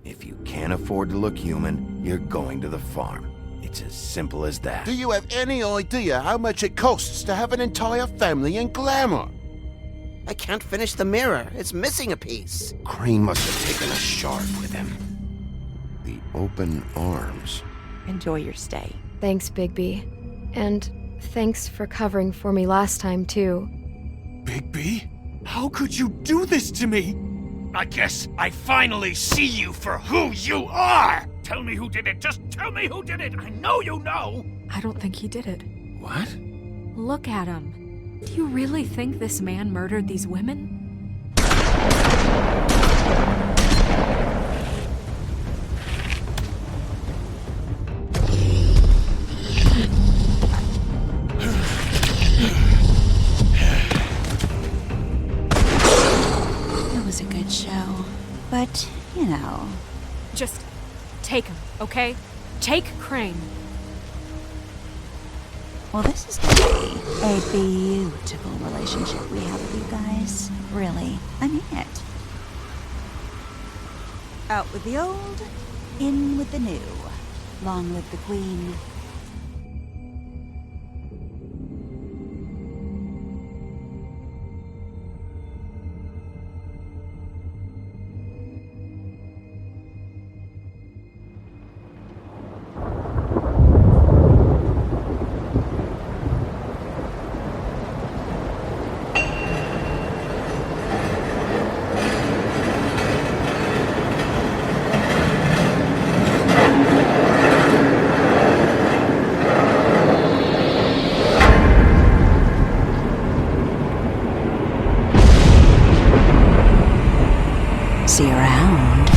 If you can't afford to look human, you're going to the farm. It's as simple as that. Do you have any idea how much it costs to have an entire family in glamour? I can't finish the mirror. It's missing a piece. Crane must have taken a shard with him. The open arms. Enjoy your stay. Thanks, Bigby. And thanks for covering for me last time, too. Bigby? How could you do this to me? I guess I finally see you for who you are! Tell me who did it! Just tell me who did it! I know you know! I don't think he did it. What? Look at him. Do you really think this man murdered these women? It was a good show. But, you know... Just take him, okay? Take Crane. Well, this is going to be a beautiful relationship we have with you guys. Really. I mean it. Out with the old, in with the new. Long live the Queen. See you around.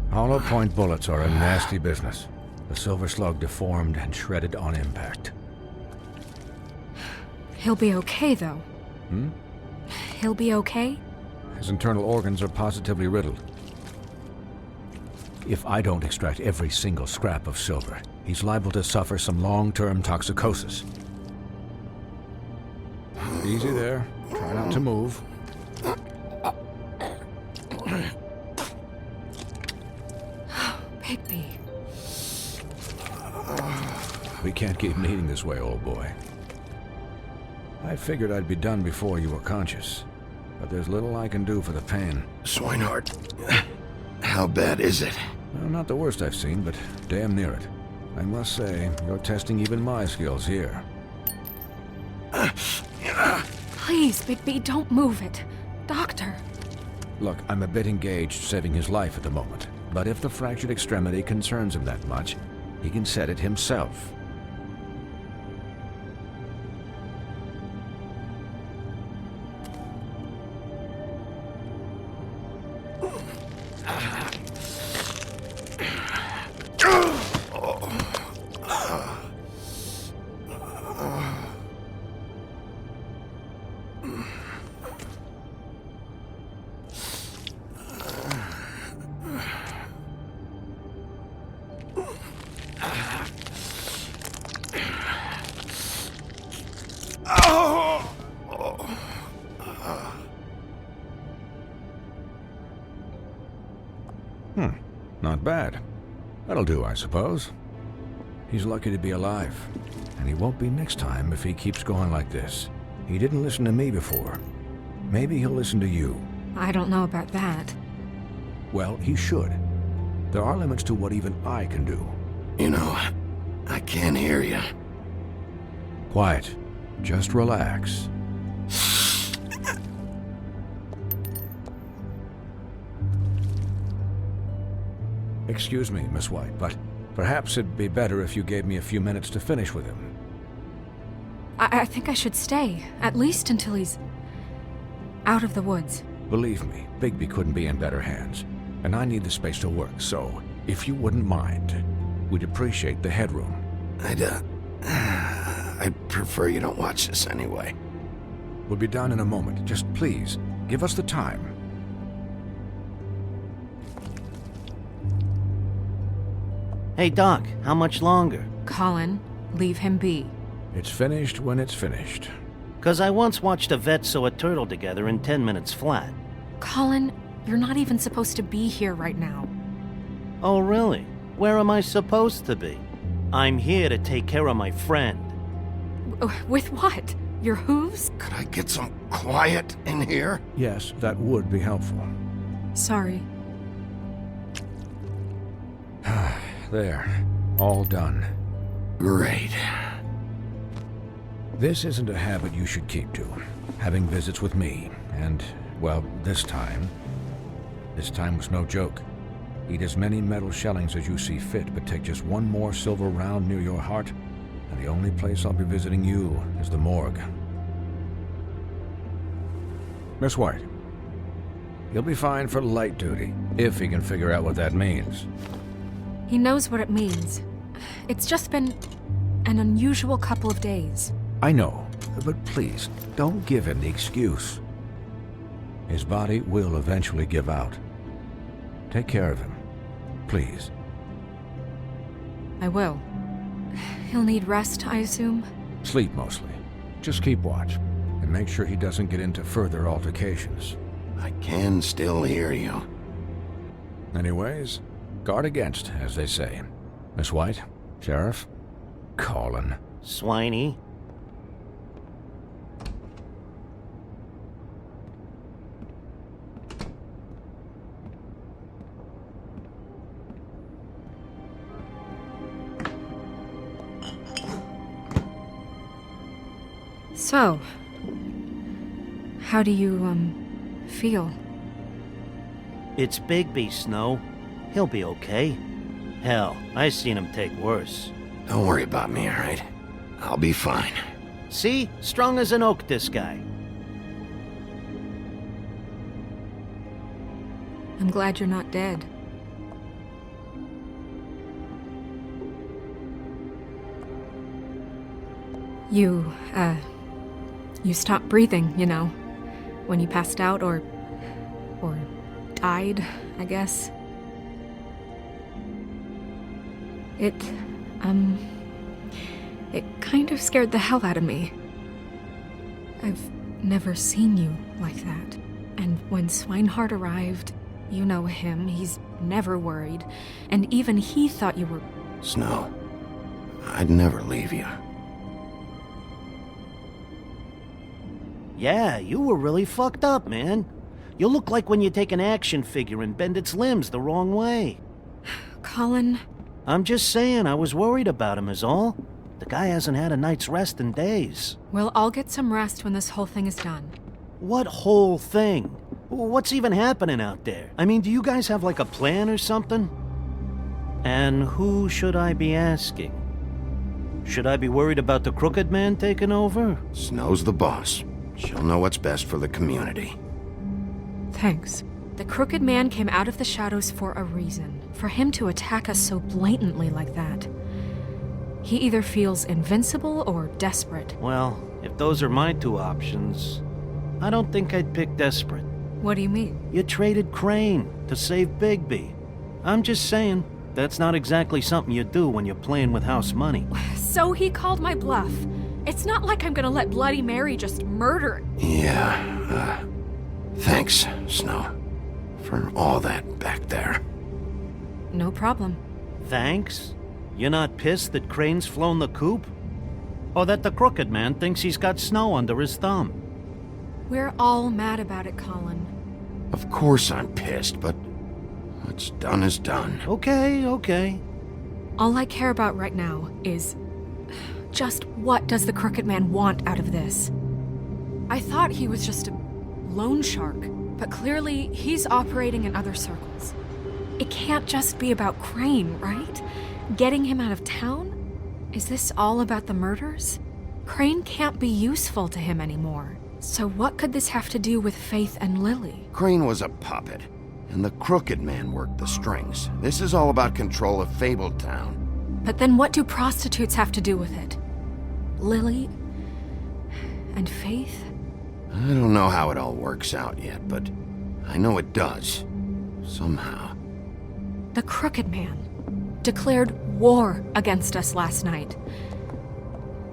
Hollow point bullets are a nasty business. The silver slug deformed and shredded on impact. He'll be okay, though. He'll be okay? His internal organs are positively riddled. If I don't extract every single scrap of silver, he's liable to suffer some long-term toxicosis. Easy there. Try not to move. Bigby. We can't keep meeting this way, old boy. I figured I'd be done before you were conscious, but there's little I can do for the pain. Swinehart, how bad is it? Well, not the worst I've seen, but damn near it. I must say, you're testing even my skills here. Please, Bigby, don't move it. Doctor. Look, I'm a bit engaged saving his life at the moment, but if the fractured extremity concerns him that much, he can set it himself. Not bad. That'll do, I suppose. He's lucky to be alive, and he won't be next time if he keeps going like this. He didn't listen to me before. Maybe he'll listen to you. I don't know about that. Well, he should. There are limits to what even I can do. You know, I can't hear you. Quiet. Just relax. Excuse me, Miss White, but perhaps it'd be better if you gave me a few minutes to finish with him. I think I should stay, at least until he's out of the woods. Believe me, Bigby couldn't be in better hands, and I need the space to work, so if you wouldn't mind, we'd appreciate the headroom. I'd prefer you don't watch this anyway. We'll be done in a moment. Just please, give us the time. Hey, Doc, how much longer? Colin, leave him be. It's finished when it's finished. 'Cause I once watched a vet sew a turtle together in 10 minutes flat. Colin, You're not even supposed to be here right now. Oh, really? Where am I supposed to be? I'm here to take care of my friend. With what? Your hooves? Could I get some quiet in here? Yes, that would be helpful. Sorry. There. All done. Great. This isn't a habit you should keep to. Having visits with me, and, well, this time was no joke. Eat as many metal shellings as you see fit, but take just one more silver round near your heart, and the only place I'll be visiting you is the morgue. Miss White, you'll be fine for light duty, if he can figure out what that means. He knows what it means. It's just been an unusual couple of days. I know, but please, don't give him the excuse. His body will eventually give out. Take care of him, please. I will. He'll need rest, I assume? Sleep mostly. Just keep watch, and make sure he doesn't get into further altercations. I can still hear you. Anyways, guard against, as they say. Miss White, Sheriff, Colin. Swiney. So, how do you, feel? It's Bigby, Snow. He'll be okay. Hell, I seen him take worse. Don't worry about me, all right? I'll be fine. See? Strong as an oak, this guy. I'm glad you're not dead. You stopped breathing, you know, when you passed out or died, I guess. It kind of scared the hell out of me. I've never seen you like that. And when Swinehart arrived, you know him, he's never worried. And even he thought you were... Snow, I'd never leave you. Yeah, you were really fucked up, man. You look like when you take an action figure and bend its limbs the wrong way. Colin... I'm just saying, I was worried about him is all. The guy hasn't had a night's rest in days. We'll all get some rest when this whole thing is done. What whole thing? What's even happening out there? I mean, do you guys have like a plan or something? And who should I be asking? Should I be worried about the Crooked Man taking over? Snow's the boss. She'll know what's best for the community. Thanks. The Crooked Man came out of the shadows for a reason. For him to attack us so blatantly like that. He either feels invincible or desperate. Well, if those are my two options, I don't think I'd pick desperate. What do you mean? You traded Crane to save Bigby. I'm just saying, that's not exactly something you do when you're playing with house money. So he called my bluff. It's not like I'm gonna let Bloody Mary just murder... Yeah, thanks, Snow, for all that back there. No problem. Thanks? You're not pissed that Crane's flown the coop? Or that the Crooked Man thinks he's got Snow under his thumb? We're all mad about it, Colin. Of course I'm pissed, but what's done is done. Okay. All I care about right now is... just what does the Crooked Man want out of this? I thought he was just a loan shark, but clearly he's operating in other circles. It can't just be about Crane, right? Getting him out of town? Is this all about the murders? Crane can't be useful to him anymore. So what could this have to do with Faith and Lily? Crane was a puppet, and the Crooked Man worked the strings. This is all about control of Fabletown. But then what do prostitutes have to do with it? Lily? And Faith? I don't know how it all works out yet, but I know it does. Somehow. The Crooked Man declared war against us last night.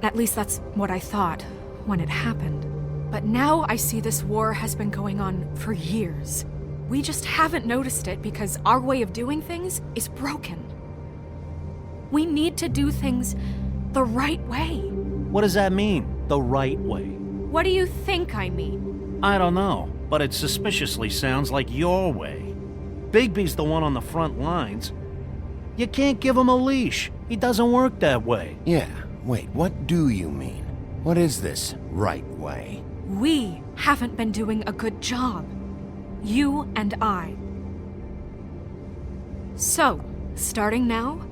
At least that's what I thought when it happened. But now I see this war has been going on for years. We just haven't noticed it because our way of doing things is broken. We need to do things the right way. What does that mean, the right way? What do you think I mean? I don't know, but it suspiciously sounds like your way. Bigby's the one on the front lines. You can't give him a leash. He doesn't work that way. Yeah, wait, what do you mean? What is this right way? We haven't been doing a good job. You and I. So, starting now,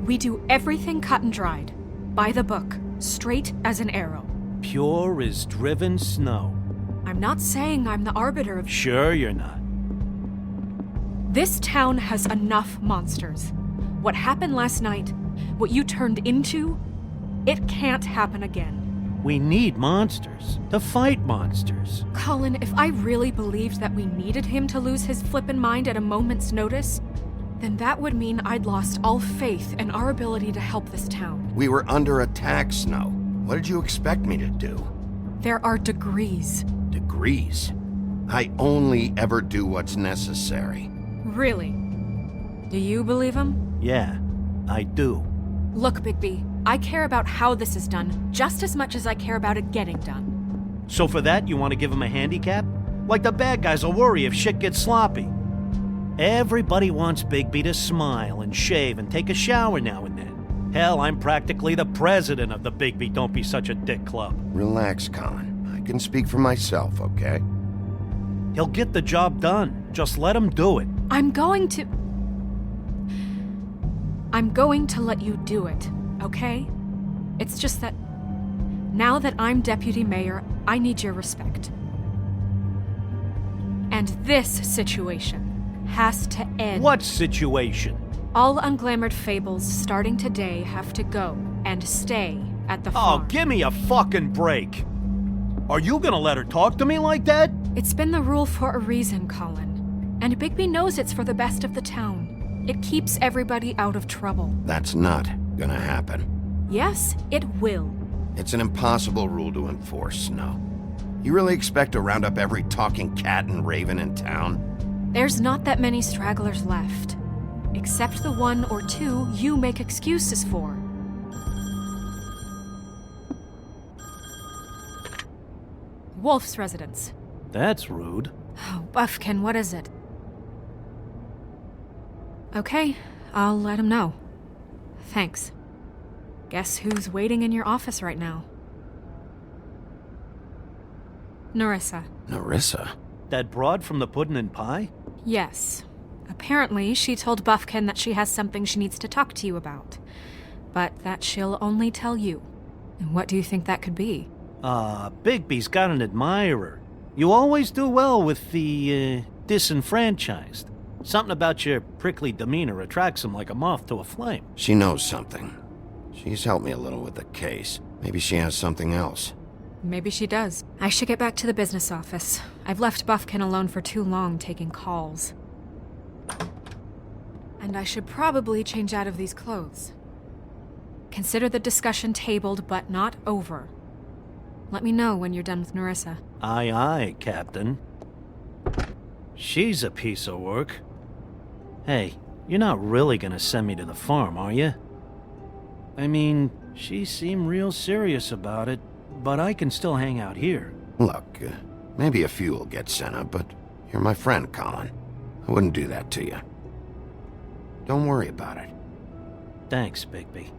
we do everything cut and dried. By the book, straight as an arrow. Pure as driven snow. I'm not saying I'm the arbiter of... Sure you're not. This town has enough monsters. What happened last night, what you turned into, it can't happen again. We need monsters to fight monsters. Colin, if I really believed that we needed him to lose his flippin' mind at a moment's notice, then that would mean I'd lost all faith in our ability to help this town. We were under attack, Snow. What did you expect me to do? There are degrees. Degrees? I only ever do what's necessary. Really? Do you believe him? Yeah, I do. Look, Bigby, I care about how this is done just as much as I care about it getting done. So for that, you want to give him a handicap? Like the bad guys will worry if shit gets sloppy. Everybody wants Bigby to smile and shave and take a shower now and then. Hell, I'm practically the president of the Bigby Don't Be Such a Dick Club. Relax, Colin. I can speak for myself, okay? He'll get the job done. Just let him do it. I'm going to let you do it, okay? It's just that now that I'm deputy mayor, I need your respect. And this situation has to end. What situation? All unglamored Fables starting today have to go and stay at the farm. Oh, give me a fucking break. Are you gonna let her talk to me like that? It's been the rule for a reason, Colin. And Bigby knows it's for the best of the town. It keeps everybody out of trouble. That's not gonna happen. Yes, it will. It's an impossible rule to enforce, Snow. You really expect to round up every talking cat and raven in town? There's not that many stragglers left. Except the one or two you make excuses for. Wolf's residence. That's rude. Oh, Buffkin, what is it? Okay, I'll let him know. Thanks. Guess who's waiting in your office right now? Nerissa. Nerissa? That broad from the puddin' and pie? Yes. Apparently, she told Buffkin that she has something she needs to talk to you about. But that she'll only tell you. And what do you think that could be? Bigby's got an admirer. You always do well with the, disenfranchised. Something about your prickly demeanor attracts him like a moth to a flame. She knows something. She's helped me a little with the case. Maybe she has something else. Maybe she does. I should get back to the business office. I've left Buffkin alone for too long taking calls. And I should probably change out of these clothes. Consider the discussion tabled, but not over. Let me know when you're done with Nerissa. Aye, aye, Captain. She's a piece of work. Hey, you're not really gonna send me to the farm, are you? I mean, she seemed real serious about it, but I can still hang out here. Look, maybe a few will get sent up, but you're my friend, Colin. I wouldn't do that to you. Don't worry about it. Thanks, Bigby.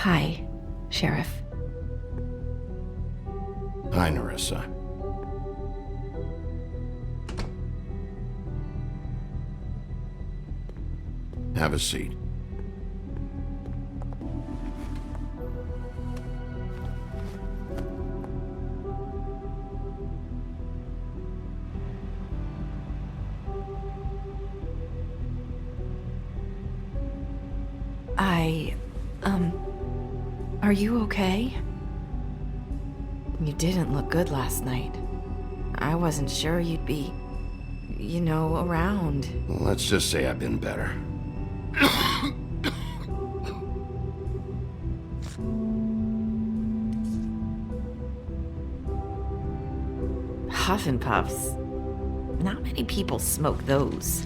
Hi, Sheriff. Hi, Nerissa. Have a seat. Are you okay? You didn't look good last night. I wasn't sure you'd be, around. Let's just say I've been better. Huff and Puffs. Not many people smoke those.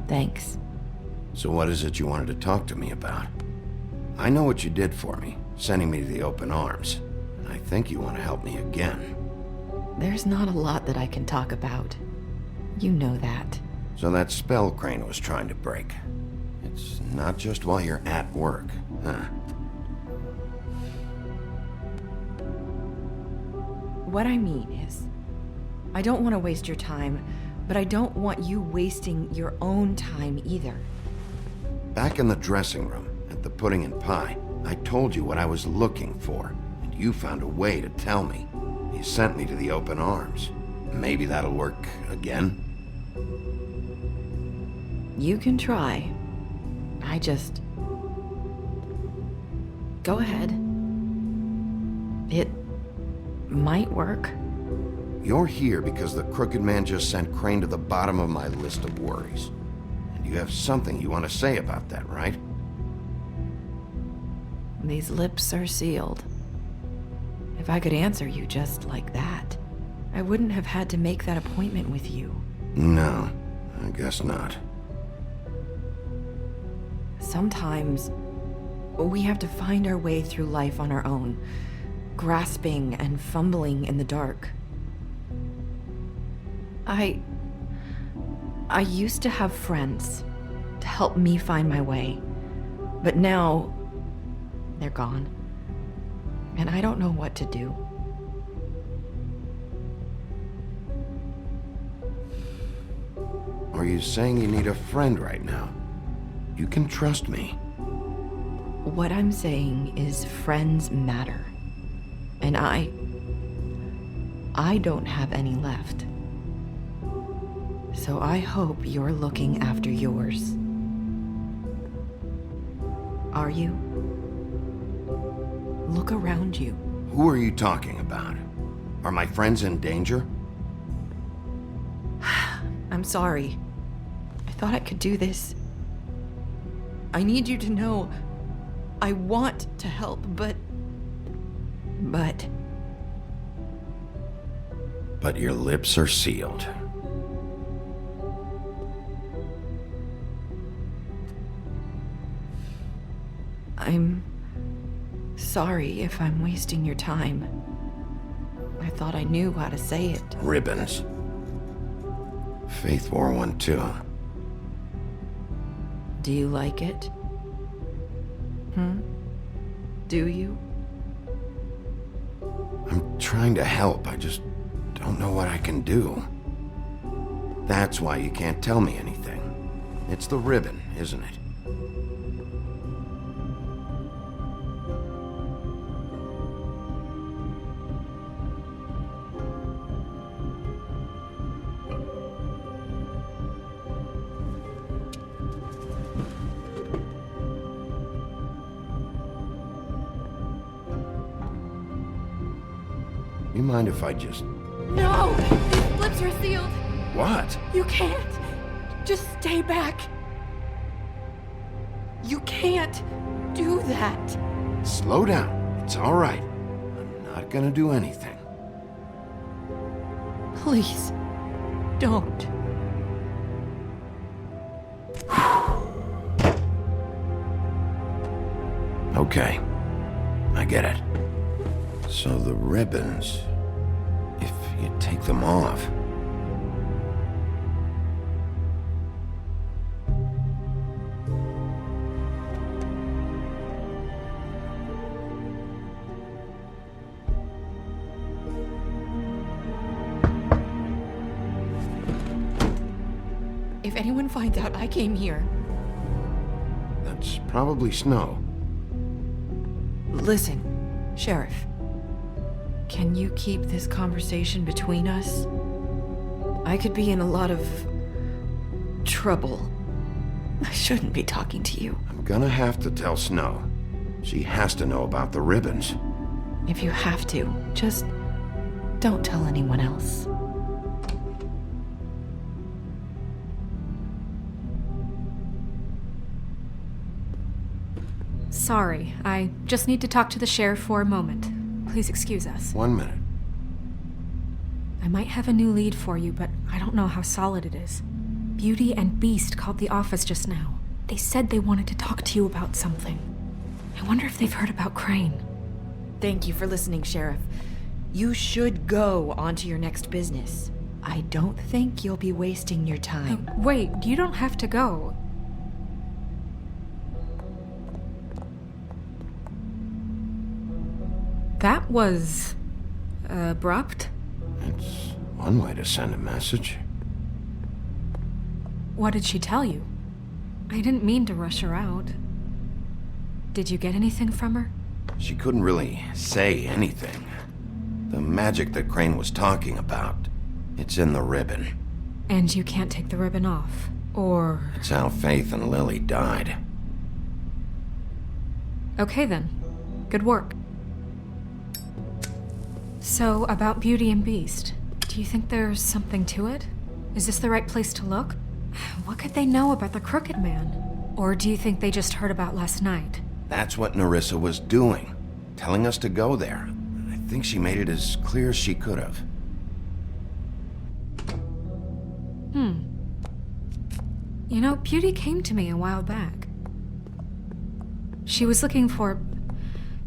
Thanks. So what is it you wanted to talk to me about? I know what you did for me, sending me to the open arms. And I think you want to help me again. There's not a lot that I can talk about. You know that. So that spell Crane was trying to break. It's not just while you're at work, huh? What I mean is, I don't want to waste your time, but I don't want you wasting your own time either. Back in the dressing room, at the pudding and pie, I told you what I was looking for, and you found a way to tell me. You sent me to the open arms. Maybe that'll work again? You can try. I just... Go ahead. It might work. You're here because the Crooked Man just sent Crane to the bottom of my list of worries. And you have something you want to say about that, right? These lips are sealed. If I could answer you just like that, I wouldn't have had to make that appointment with you. No, I guess not. Sometimes, we have to find our way through life on our own, grasping and fumbling in the dark. I used to have friends to help me find my way, but now they're gone, and I don't know what to do. Are you saying you need a friend right now? You can trust me. What I'm saying is friends matter, and I don't have any left. So I hope you're looking after yours. Are you? Look around you. Who are you talking about? Are my friends in danger? I'm sorry. I thought I could do this. I need you to know I want to help, but... But your lips are sealed. I'm sorry if I'm wasting your time. I thought I knew how to say it. Ribbons. Faith 412. Do you like it? Do you? I'm trying to help, I just don't know what I can do. That's why you can't tell me anything. It's the ribbon, isn't it? You mind if I just... No! These lips are sealed! What? You can't! Just stay back! You can't do that! Slow down. It's all right. I'm not gonna do anything. Please, don't. Okay. I get it. So the ribbons... If You take them off. If anyone finds out I came here... That's probably Snow. Listen, Sheriff. Can you keep this conversation between us? I could be in a lot of... trouble. I shouldn't be talking to you. I'm gonna have to tell Snow. She has to know about the ribbons. If you have to, just don't tell anyone else. Sorry, I just need to talk to the sheriff for a moment. Please excuse us. 1 minute. I might have a new lead for you, but I don't know how solid it is. Beauty and Beast called the office just now. They said they wanted to talk to you about something. I wonder if they've heard about Crane. Thank you for listening, Sheriff. You should go on to your next business. I don't think you'll be wasting your time. Wait, you don't have to go. That was... abrupt? It's one way to send a message. What did she tell you? I didn't mean to rush her out. Did you get anything from her? She couldn't really say anything. The magic that Crane was talking about, it's in the ribbon. And you can't take the ribbon off, or... It's how Faith and Lily died. Okay then. Good work. So, about Beauty and Beast, do you think there's something to it? Is this the right place to look? What could they know about the Crooked Man? Or do you think they just heard about last night? That's what Nerissa was doing, telling us to go there. I think she made it as clear as she could have. You know, Beauty came to me a while back. She was looking for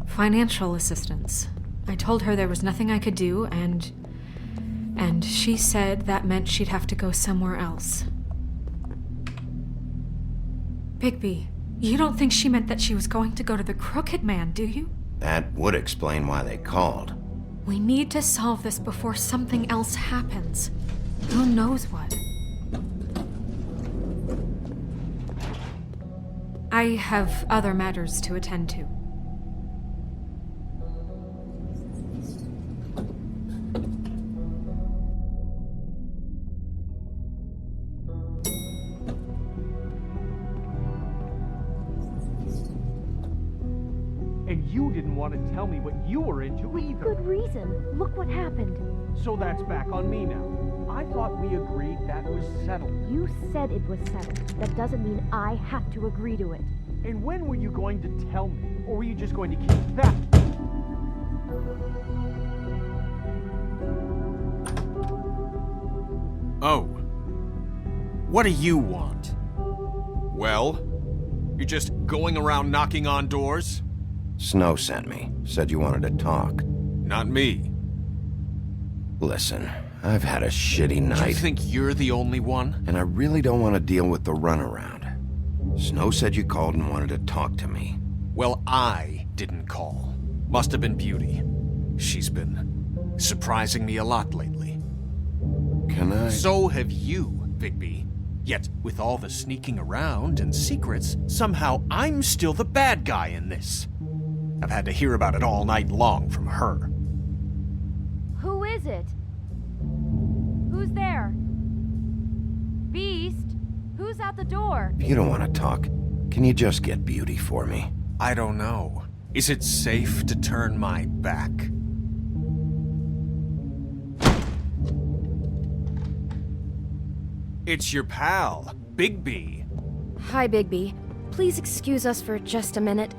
financial assistance. I told her there was nothing I could do, and she said that meant she'd have to go somewhere else. Bigby, you don't think she meant that she was going to go to the Crooked Man, do you? That would explain why they called. We need to solve this before something else happens. Who knows what? I have other matters to attend to. And you didn't want to tell me what you were into either. Good reason. Look what happened. So that's back on me now. I thought we agreed that was settled. You said it was settled. That doesn't mean I have to agree to it. And when were you going to tell me? Or were you just going to keep that? Oh. What do you want? Well? You're just going around knocking on doors? Snow sent me. Said you wanted to talk. Not me. Listen, I've had a shitty night. You think you're the only one? And I really don't want to deal with the runaround. Snow said you called and wanted to talk to me. Well, I didn't call. Must have been Beauty. She's been surprising me a lot lately. Can I? So have you, Bigby. Yet, with all the sneaking around and secrets, somehow I'm still the bad guy in this. I've had to hear about it all night long from her. Who is it? Who's there? Beast? Who's at the door? If you don't want to talk, can you just get Beauty for me? I don't know. Is it safe to turn my back? It's your pal, Bigby. Hi, Bigby. Please excuse us for just a minute.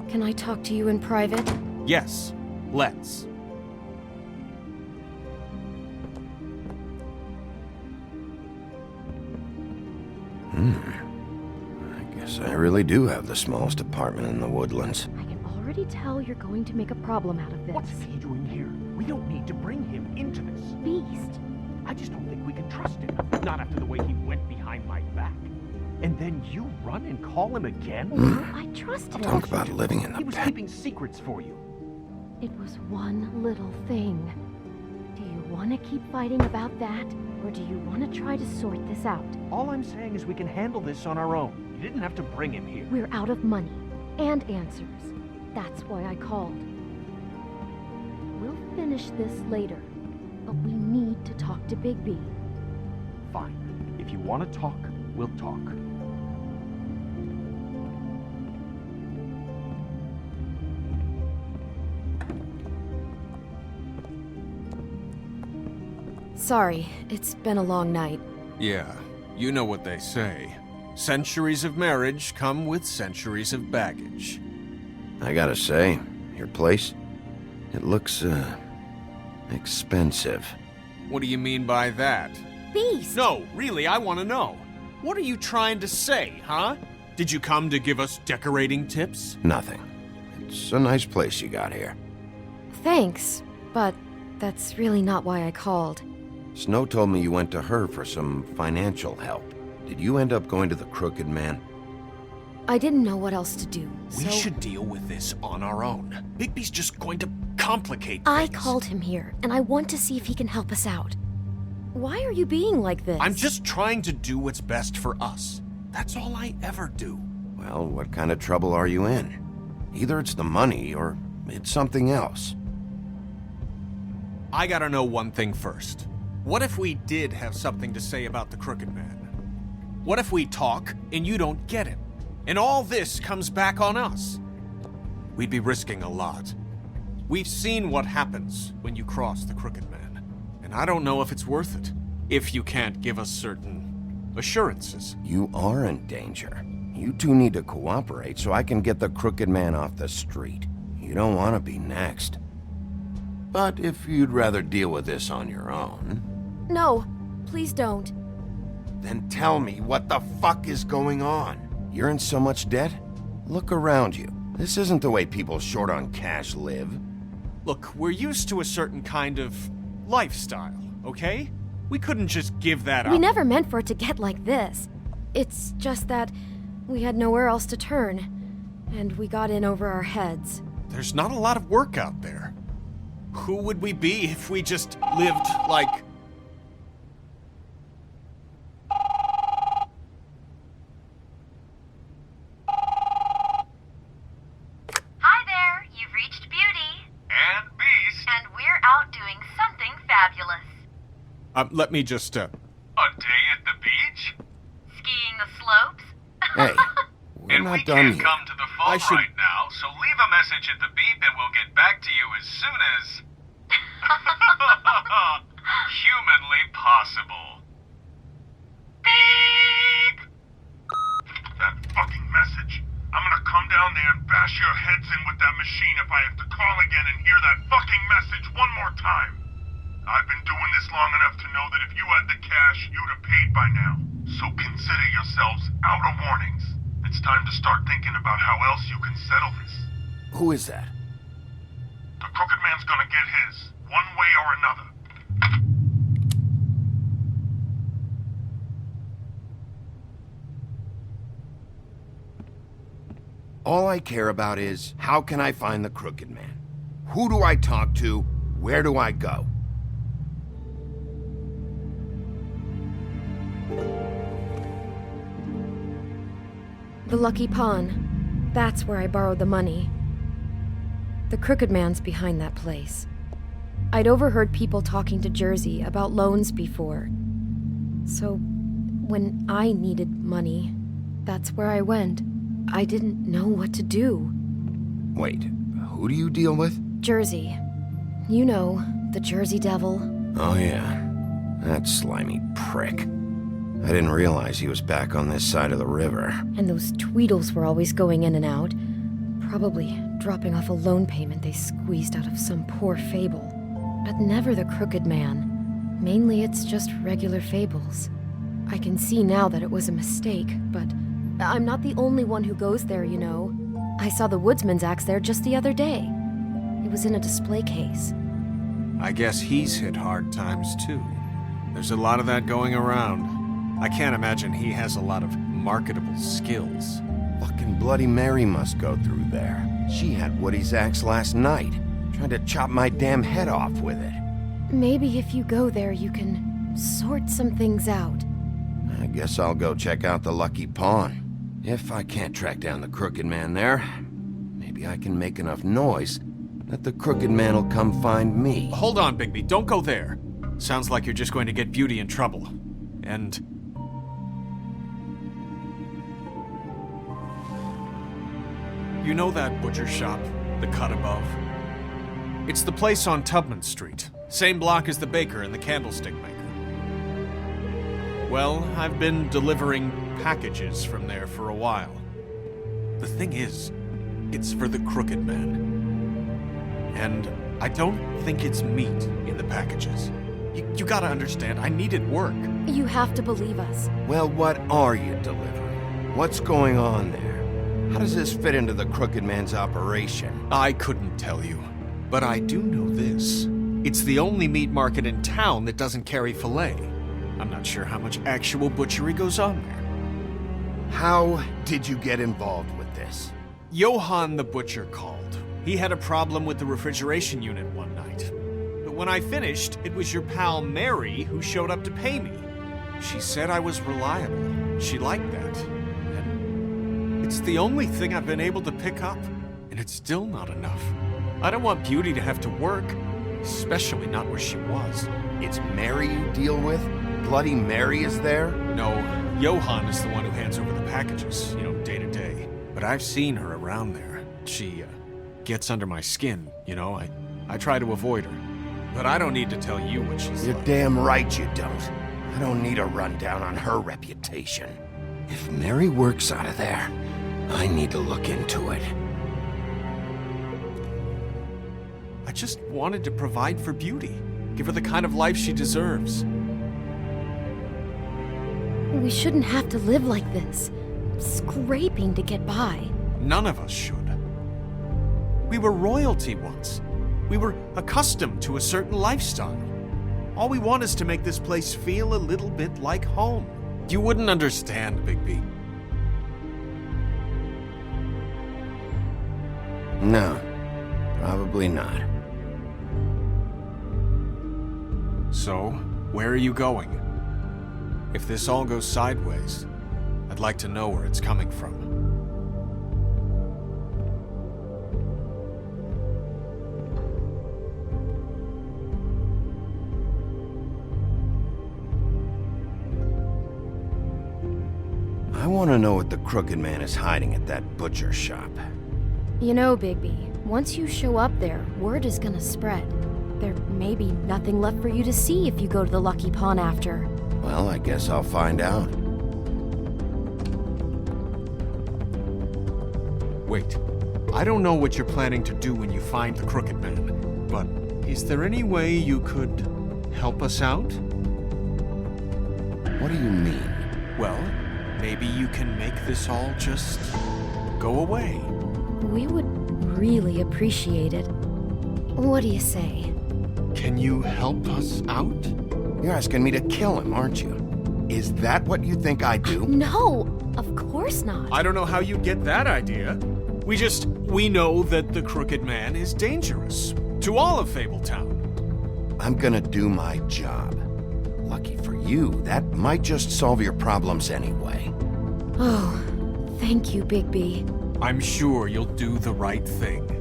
Can I talk to you in private? Yes, let's. I guess I really do have the smallest apartment in the Woodlands. I can already tell you're going to make a problem out of this. What's he doing here? We don't need to bring him into this. Beast. I just don't think we can trust him. Not after the way he went behind my back. And then you run and call him again? Well, I trusted him. Talk about living in He the was past. keeping secrets for you. It was one little thing. Do you want to keep fighting about that, or do you want to try to sort this out? All I'm saying is we can handle this on our own. You didn't have to bring him here. We're out of money and answers. That's why I called. We'll finish this later, but we need to talk to Bigby. Fine. If you want to talk, we'll talk. Sorry, it's been a long night. Yeah, you know what they say. Centuries of marriage come with centuries of baggage. I gotta say, your place, it looks, expensive. What do you mean by that? Beast! No, really, I want to know. What are you trying to say, huh? Did you come to give us decorating tips? Nothing. It's a nice place you got here. Thanks, but that's really not why I called. Snow told me you went to her for some financial help. Did you end up going to the Crooked Man? I didn't know what else to do, so... We should deal with this on our own. Bigby's just going to complicate things. I called him here, and I want to see if he can help us out. Why are you being like this? I'm just trying to do what's best for us. That's all I ever do. Well, what kind of trouble are you in? Either it's the money, or it's something else. I gotta know one thing first. What if we did have something to say about the Crooked Man? What if we talk, and you don't get him? And all this comes back on us? We'd be risking a lot. We've seen what happens when you cross the Crooked Man, and I don't know if it's worth it, if you can't give us certain assurances. You are in danger. You two need to cooperate so I can get the Crooked Man off the street. You don't want to be next. But if you'd rather deal with this on your own... No, please don't. Then tell me what the fuck is going on. You're in so much debt? Look around you. This isn't the way people short on cash live. Look, we're used to a certain kind of lifestyle, okay? We couldn't just give that up. We never meant for it to get like this. It's just that we had nowhere else to turn, and we got in over our heads. There's not a lot of work out there. Who would we be if we just lived like... Hi there, you've reached Beauty. And Beast. And we're out doing something fabulous. let me just, A day at the beach? Skiing the slopes? Hey, we're not done yet. Come to the phone right now, so leave a message at the beep and we'll get back to you as soon as... humanly possible. Beep! That fucking message. I'm gonna come down there and bash your heads in with that machine if I have to call again and hear that fucking message one more time. I've been doing this long enough to know that if you had the cash, you'd have paid by now. So consider yourselves out of warnings. It's time to start thinking about how else you can settle this. Who is that? The Crooked Man's gonna get his, one way or another. All I care about is, how can I find the Crooked Man? Who do I talk to? Where do I go? The Lucky Pawn. That's where I borrowed the money. The Crooked Man's behind that place. I'd overheard people talking to Jersey about loans before. So, when I needed money, that's where I went. I didn't know what to do. Wait, who do you deal with? Jersey. You know, the Jersey Devil. Oh yeah, that slimy prick. I didn't realize he was back on this side of the river. And those Tweedles were always going in and out. Probably dropping off a loan payment they squeezed out of some poor Fable. But never the Crooked Man. Mainly it's just regular Fables. I can see now that it was a mistake, but I'm not the only one who goes there, you know. I saw the Woodsman's axe there just the other day. It was in a display case. I guess he's hit hard times too. There's a lot of that going around. I can't imagine he has a lot of marketable skills. Fucking Bloody Mary must go through there. She had Woody's axe last night, trying to chop my damn head off with it. Maybe if you go there, you can sort some things out. I guess I'll go check out the Lucky Pawn. If I can't track down the Crooked Man there, maybe I can make enough noise that the Crooked Man will come find me. Hold on, Bigby, don't go there. Sounds like you're just going to get Beauty in trouble. And... you know that butcher shop, the cut above? It's the place on Tubman Street. Same block as the baker and the candlestick maker. Well, I've been delivering packages from there for a while. The thing is, it's for the Crooked Man. And I don't think it's meat in the packages. You gotta understand, I needed work. You have to believe us. Well, what are you delivering? What's going on there? How does this fit into the Crooked Man's operation? I couldn't tell you, but I do know this. It's the only meat market in town that doesn't carry filet. I'm not sure how much actual butchery goes on there. How did you get involved with this? Johann the butcher called. He had a problem with the refrigeration unit one night. But when I finished, it was your pal Mary who showed up to pay me. She said I was reliable. She liked that. And it's the only thing I've been able to pick up, and it's still not enough. I don't want Beauty to have to work, especially not where she was. It's Mary you deal with? Bloody Mary is there? No, Johann is the one who hands over the packages, day to day. But I've seen her around there. She, gets under my skin, I try to avoid her. But I don't need to tell you what she's You're like. damn right you don't. I don't need a rundown on her reputation. If Mary works out of there, I need to look into it. I just wanted to provide for Beauty. Give her the kind of life she deserves. We shouldn't have to live like this, scraping to get by. None of us should. We were royalty once. We were accustomed to a certain lifestyle. All we want is to make this place feel a little bit like home. You wouldn't understand, Bigby. No, probably not. So, where are you going? If this all goes sideways, I'd like to know where it's coming from. I want to know what the Crooked Man is hiding at that butcher shop. You know, Bigby, once you show up there, word is gonna spread. There may be nothing left for you to see if you go to the Lucky Pawn after. Well, I guess I'll find out. Wait, I don't know what you're planning to do when you find the Crooked Man, but is there any way you could help us out? What do you mean? Well, maybe you can make this all just go away. We would really appreciate it. What do you say? Can you help us out? You're asking me to kill him, aren't you? Is that what you think I do? No, of course not. I don't know how you get that idea. We know that the Crooked Man is dangerous to all of Fabletown. I'm gonna do my job. Lucky for you, that might just solve your problems anyway. Oh, thank you, Bigby. I'm sure you'll do the right thing.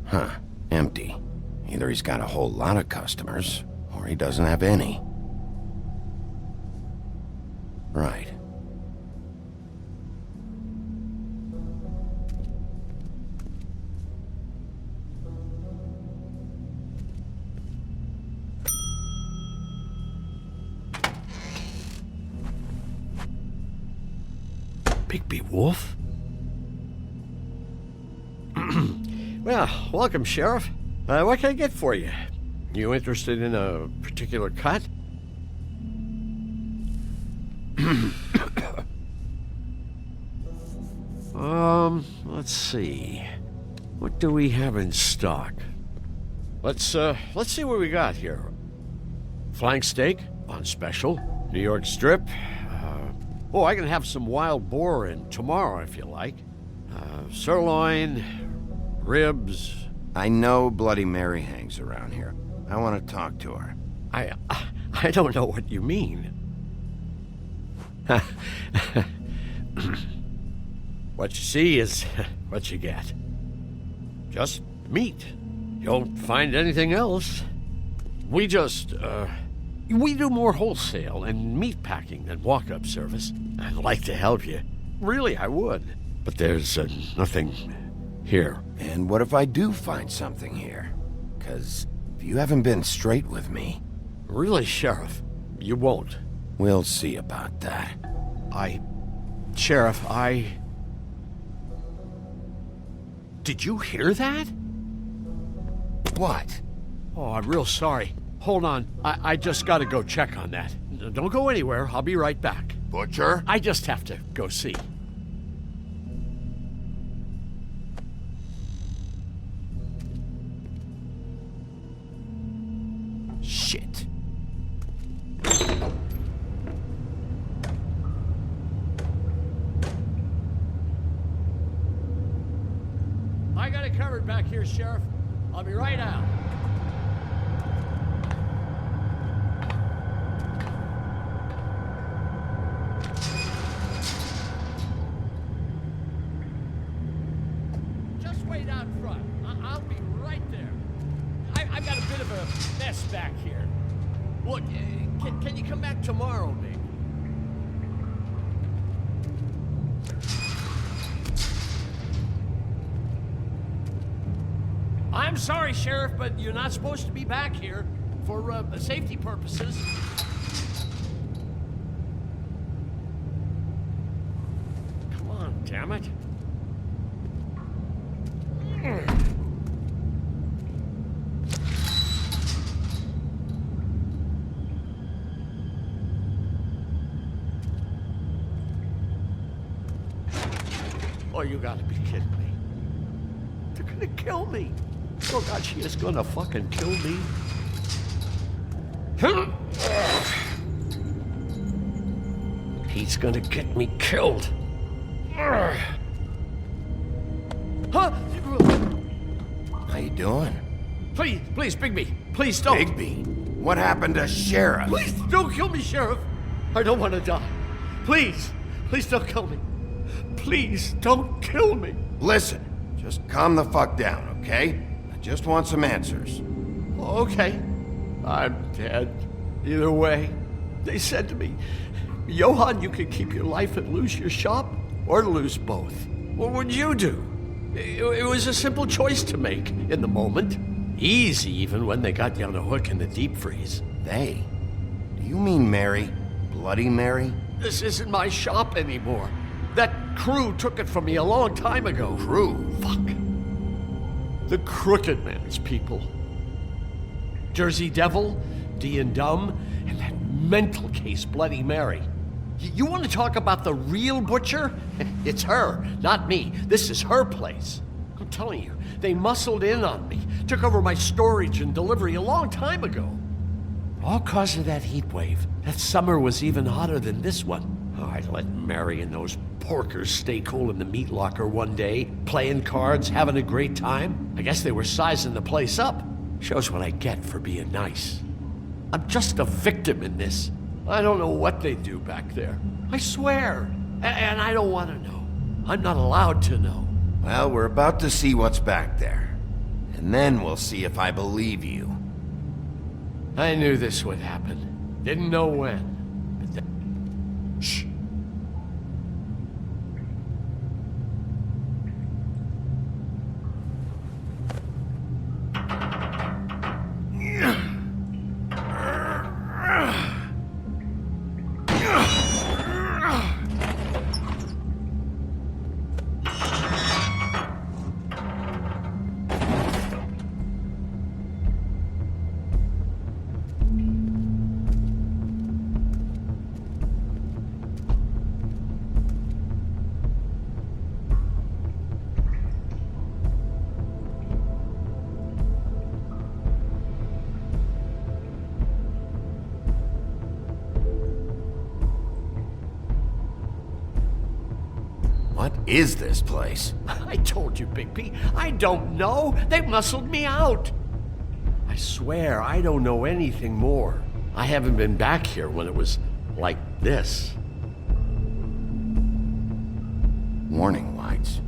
Huh. Empty. Either he's got a whole lot of customers, or he doesn't have any. Right. Bigby Wolf? Well, welcome, Sheriff. What can I get for you? You interested in a particular cut? Let's see. What do we have in stock? Let's see what we got here. Flank steak on special. New York strip. I can have some wild boar in tomorrow if you like. Sirloin, ribs. I know Bloody Mary hangs around here. I want to talk to her. I don't know what you mean. What you see is what you get. Just meat. You don't find anything else. We do more wholesale and meat packing than walk-up service. I'd like to help you. Really, I would. But there's nothing here. And what if I do find something here? 'Cause if you haven't been straight with me... Really, Sheriff, you won't. We'll see about that. Sheriff, Did you hear that? What? Oh, I'm real sorry. Hold on. I just gotta go check on that. Don't go anywhere. I'll be right back. Butcher? I just have to go see. Shit. I got it covered back here, Sheriff. I'll be right out. Just wait out front. I'll be right there. I've got a bit of a mess back here. Look, can you come back tomorrow, maybe? I'm sorry, Sheriff, but you're not supposed to be back here for safety purposes. Come on, damn it. Oh, you gotta be kidding me. They're gonna kill me. Oh, God, she is gonna fucking kill me. He's gonna get me killed. Huh? How you doing? Please, Bigby. Please don't. Bigby? What happened to Sheriff? Please don't kill me, Sheriff. I don't want to die. Please don't kill me. Please don't kill me. Listen, just calm the fuck down, okay? I just want some answers. Okay. I'm dead. Either way. They said to me, Johann, you can keep your life and lose your shop, or lose both. What would you do? It was a simple choice to make in the moment. Easy, even when they got you on a hook in the deep freeze. They? Do you mean Mary? Bloody Mary? This isn't my shop anymore. That crew took it from me a long time ago. Crew? Fuck. The Crooked Man's people. Jersey Devil, D and Dumb, and that mental case Bloody Mary. You want to talk about the real butcher? It's her, not me. This is her place. I'm telling you, they muscled in on me, took over my storage and delivery a long time ago. All cause of that heat wave. That summer was even hotter than this one. Oh, I let Mary and those porkers stay cool in the meat locker one day, playing cards, having a great time. I guess they were sizing the place up. Shows what I get for being nice. I'm just a victim in this. I don't know what they do back there. I swear. And I don't want to know. I'm not allowed to know. Well, we're about to see what's back there. And then we'll see if I believe you. I knew this would happen. Didn't know when. But then... Shh. is this place? I told you, Bigby, I don't know. They muscled me out. I swear, I don't know anything more. I haven't been back here when it was like this. Warning lights.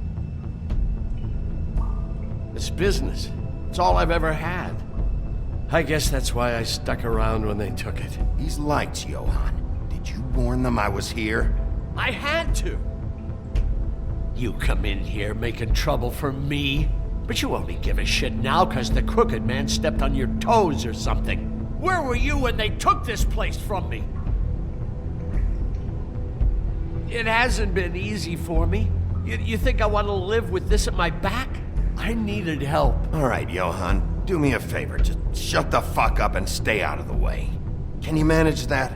It's business. It's all I've ever had. I guess that's why I stuck around when they took it. These lights, Johann. Did you warn them I was here? I had to. You come in here making trouble for me, but you only give a shit now because the Crooked Man stepped on your toes or something. Where were you when they took this place from me? It hasn't been easy for me. You think I want to live with this at my back? I needed help. All right, Johann, do me a favor. Just shut the fuck up and stay out of the way. Can you manage that?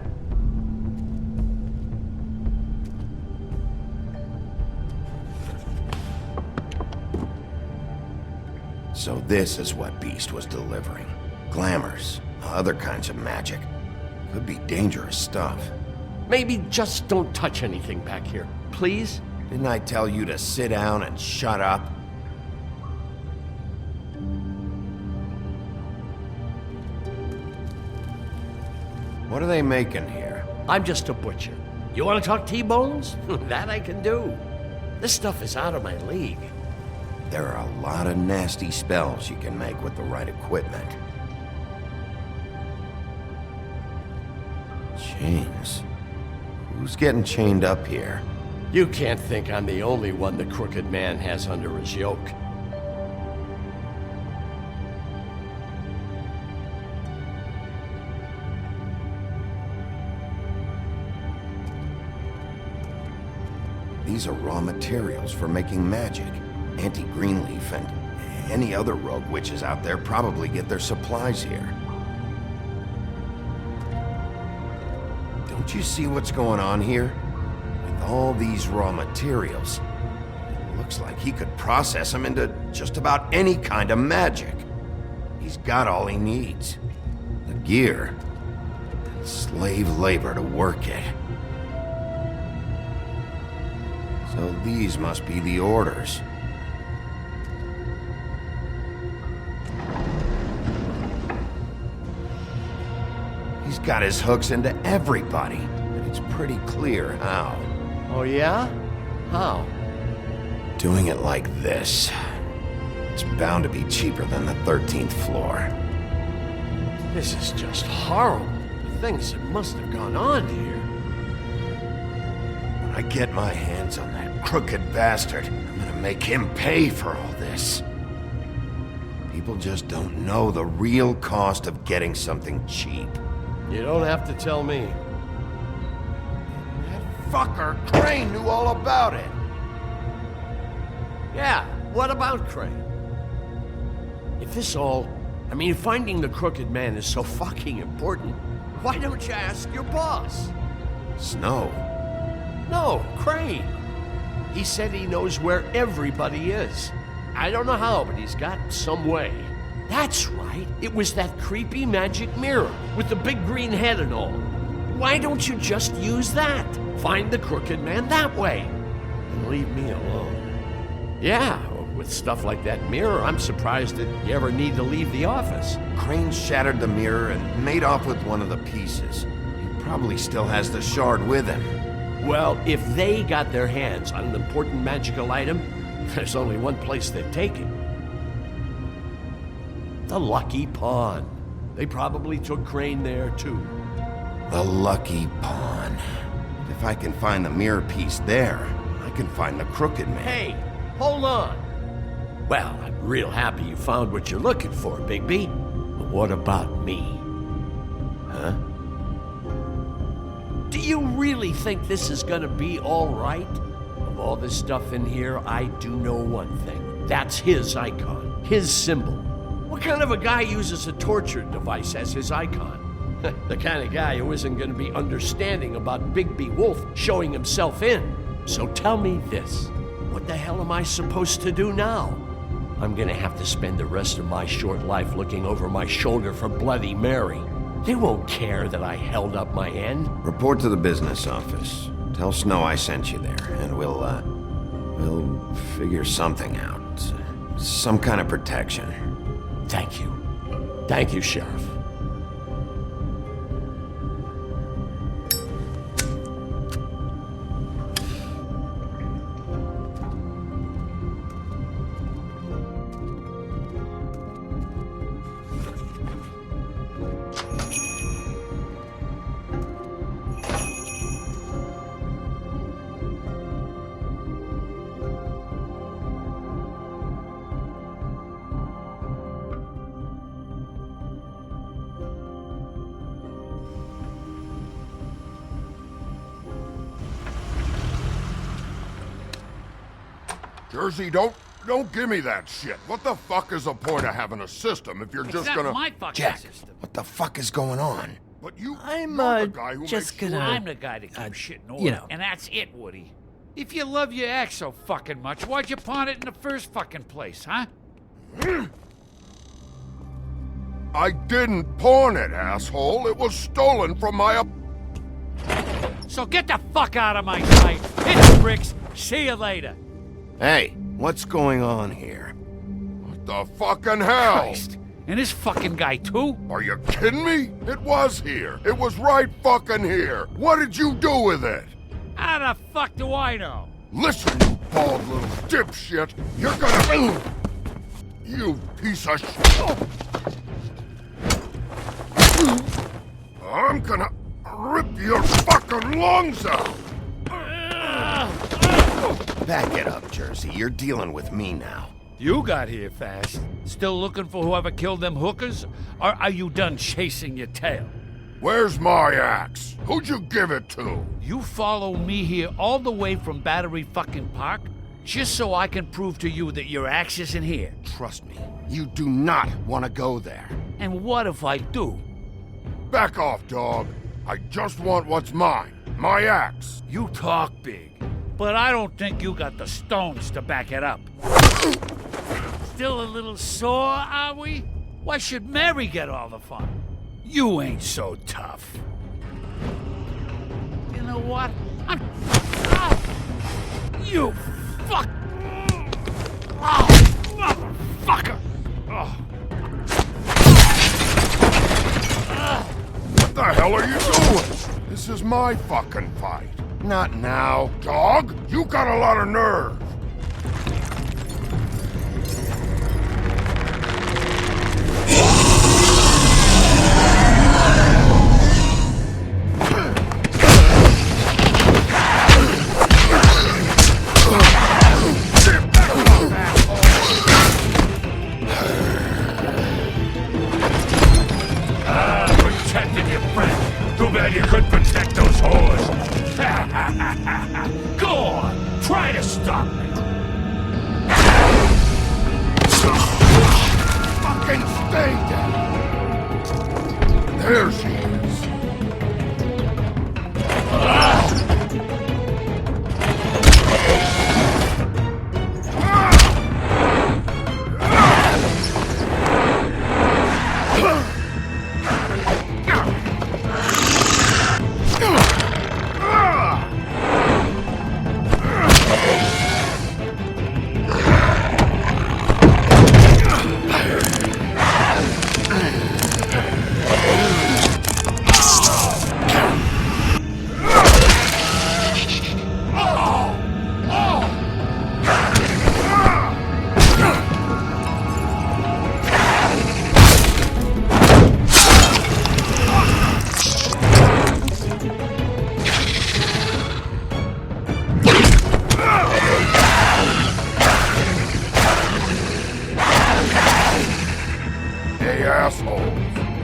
So this is what Beast was delivering. Glamours, other kinds of magic. Could be dangerous stuff. Maybe just don't touch anything back here, please? Didn't I tell you to sit down and shut up? What are they making here? I'm just a butcher. You want to talk T-bones? That I can do. This stuff is out of my league. There are a lot of nasty spells you can make with the right equipment. Chains? Who's getting chained up here? You can't think I'm the only one the Crooked Man has under his yoke. These are raw materials for making magic. Auntie Greenleaf and any other rogue witches out there probably get their supplies here. Don't you see what's going on here? With all these raw materials, it looks like he could process them into just about any kind of magic. He's got all he needs. The gear, and slave labor to work it. So these must be the orders. He's got his hooks into everybody, and it's pretty clear how. Oh yeah? How? Doing it like this. It's bound to be cheaper than the 13th floor. This is just horrible. The things that must have gone on here. When I get my hands on that crooked bastard, I'm gonna make him pay for all this. People just don't know the real cost of getting something cheap. You don't have to tell me. That fucker Crane knew all about it. Yeah, what about Crane? If this all... if finding the Crooked Man is so fucking important, why don't you ask your boss? Snow? No, Crane. He said he knows where everybody is. I don't know how, but he's got some way. That's right. It was that creepy magic mirror with the big green head and all. Why don't you just use that? Find the Crooked Man that way. And leave me alone. Yeah, with stuff like that mirror, I'm surprised that you ever need to leave the office. Crane shattered the mirror and made off with one of the pieces. He probably still has the shard with him. Well, if they got their hands on an important magical item, there's only one place they'd take it. The Lucky Pawn. They probably took Crane there, too. The Lucky Pawn. If I can find the mirror piece there, I can find the Crooked Man. Hey, hold on. Well, I'm real happy you found what you're looking for, Bigby. But what about me? Huh? Do you really think this is gonna be all right? Of all this stuff in here, I do know one thing. That's his icon, his symbol. What kind of a guy uses a torture device as his icon? The kind of guy who isn't gonna be understanding about Bigby Wolf showing himself in. So tell me this, what the hell am I supposed to do now? I'm gonna have to spend the rest of my short life looking over my shoulder for Bloody Mary. They won't care that I held up my end. Report to the business office. Tell Snow I sent you there, and we'll We'll figure something out. Some kind of protection. Thank you. Thank you, Sheriff. Jersey, don't give me that shit. What the fuck is the point of having a system if you're just gonna... my fucking Jack, system. what the fuck is going on? But you're I'm the guy who just makes gonna. I'm the guy that keeps shit in order. you know. And that's it, Woody. If you love your ex so fucking much, why'd you pawn it in the first fucking place, huh? I didn't pawn it, asshole. It was stolen from my... So get the fuck out of my sight. Hit the bricks. See you later. Hey, what's going on here? What the fucking hell? Christ. And this fucking guy, too? Are you kidding me? It was here. It was right fucking here. What did you do with it? How the fuck do I know? Listen, you bald little dipshit. You're gonna... You piece of shit. I'm gonna rip your fucking lungs out. Back it up, Jersey. You're dealing with me now. You got here fast. Still looking for whoever killed them hookers? Or are you done chasing your tail? Where's my axe? Who'd you give it to? You follow me here all the way from Battery fucking Park just so I can prove to you that your axe isn't here. Trust me, you do not want to go there. And what if I do? Back off, dog. I just want what's mine. My axe. You talk big, but I don't think you got the stones to back it up. Still a little sore, are we? Why should Mary get all the fun? You ain't so tough. You know what? You fuck! Oh, motherfucker! Oh. What the hell are you doing? This is my fucking fight. Not now. Dog, you got a lot of nerve. Protected your friend. Too bad you couldn't protect those whores. Go on, try to stop me. Fucking stay down. There she is. Hey, assholes.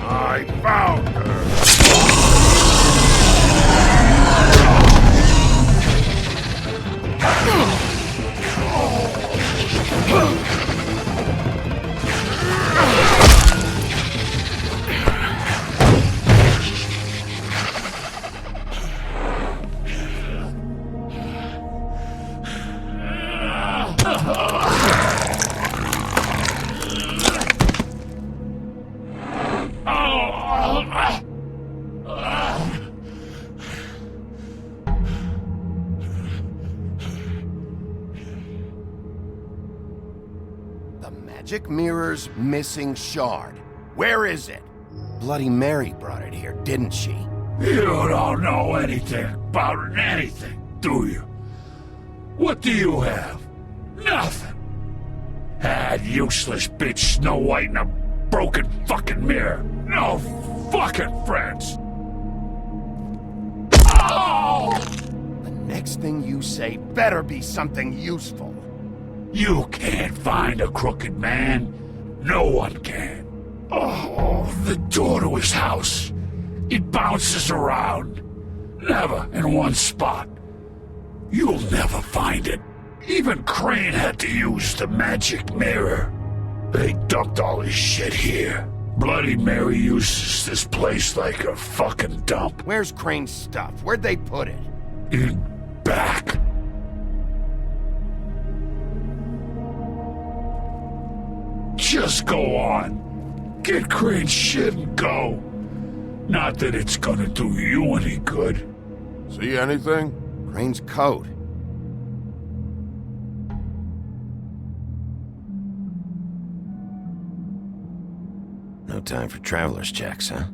I found her. The magic mirror's missing shard. Where is it? Bloody Mary brought it here, didn't she? You don't know anything about anything, do you? What do you have? Nothing. That useless bitch Snow White and a broken fucking mirror. No fucking friends. Oh! The next thing you say better be something useful. You can't find a crooked man. No one can. Oh, the door to his house. It bounces around. Never in one spot. You'll never find it. Even Crane had to use the magic mirror. They dumped all his shit here. Bloody Mary uses this place like a fucking dump. Where's Crane's stuff? Where'd they put it? In back. Just go on. Get Crane's shit and go. Not that it's gonna do you any good. See anything? Crane's coat. No time for traveler's checks, huh?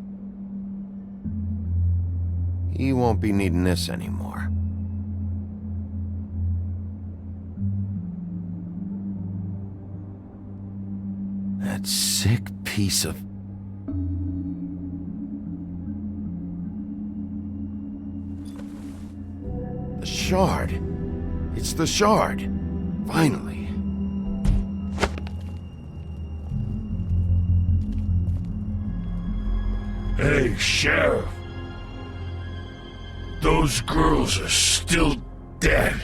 He won't be needing this anymore. That sick piece of... The shard. It's the shard. Finally. Hey, Sheriff. Those girls are still dead.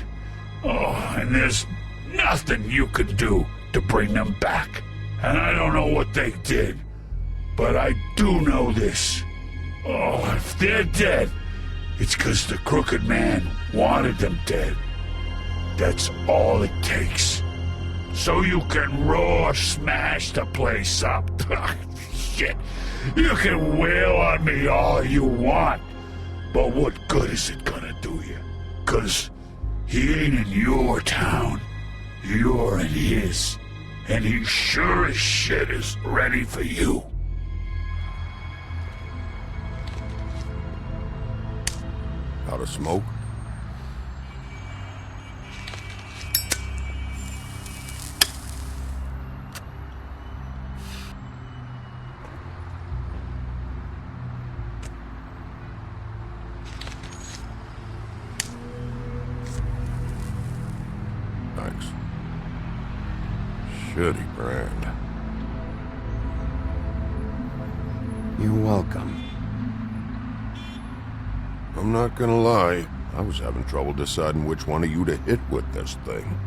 Oh, and there's nothing you can do to bring them back. And I don't know what they did, but I do know this. Oh, if they're dead, it's 'cause the Crooked Man wanted them dead. That's all it takes. So you can roar smash the place up. Shit. You can wail on me all you want, but what good is it gonna do you? 'Cause he ain't in your town. You're in his. And he sure as shit is ready for you. Out of smoke? Thanks. Shitty brand. You're welcome. I'm not gonna lie, I was having trouble deciding which one of you to hit with this thing.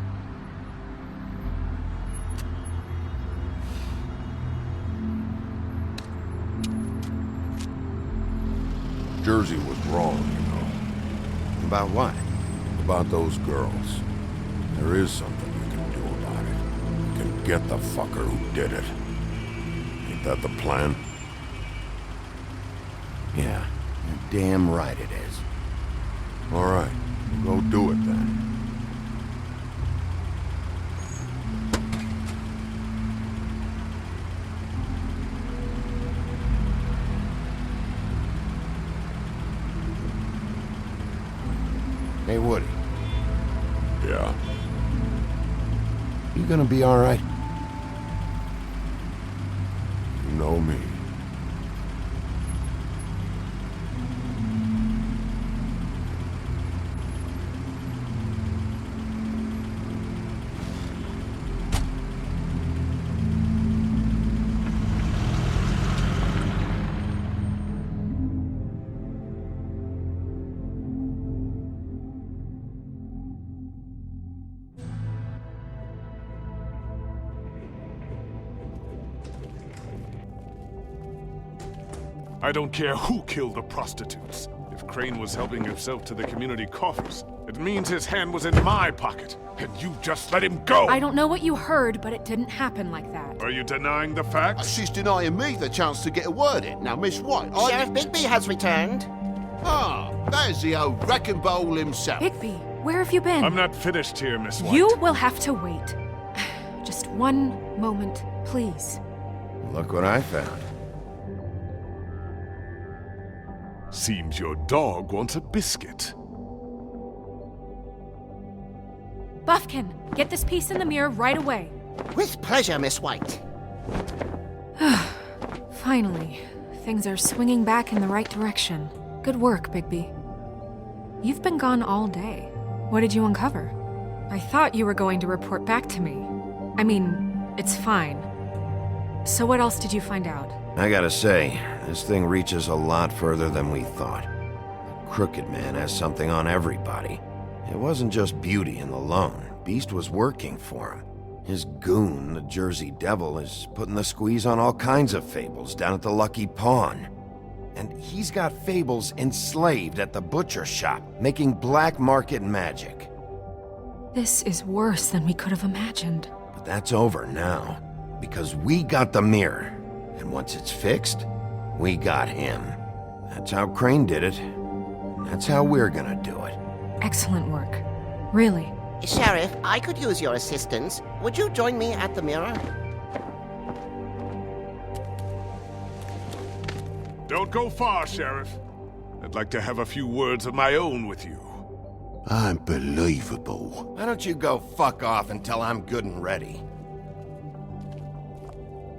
Jersey was wrong, you know. About what? About those girls. There is something you can do about it. You can get the fucker who did it. Ain't that the plan? Yeah, you're damn right it is. All right, go do it then. Hey, Woody. Yeah. You gonna be all right? You know me. I don't care who killed the prostitutes. If Crane was helping himself to the community coffers, it means his hand was in my pocket, and you just let him go! I don't know what you heard, but it didn't happen like that. Are you denying the facts? She's denying me the chance to get a word in. Now, Miss White, Sheriff Bigby has returned. Ah, there's the old wrecking bowl himself. Bigby, where have you been? I'm not finished here, Miss White. You will have to wait. Just one moment, please. Look what I found. Seems your dog wants a biscuit. Buffkin, get this piece in the mirror right away. With pleasure, Miss White. Finally, things are swinging back in the right direction. Good work, Bigby. You've been gone all day. What did you uncover? I thought you were going to report back to me. I mean, it's fine. So what else did you find out? I gotta say, this thing reaches a lot further than we thought. The Crooked Man has something on everybody. It wasn't just Beauty and the Lone. Beast was working for him. His goon, the Jersey Devil, is putting the squeeze on all kinds of Fables down at the Lucky Pawn. And he's got Fables enslaved at the butcher shop, making black market magic. This is worse than we could have imagined. But that's over now, because we got the mirror. And once it's fixed, we got him. That's how Crane did it. And that's how we're gonna do it. Excellent work. Really. Sheriff, I could use your assistance. Would you join me at the mirror? Don't go far, Sheriff. I'd like to have a few words of my own with you. Unbelievable. Why don't you go fuck off until I'm good and ready?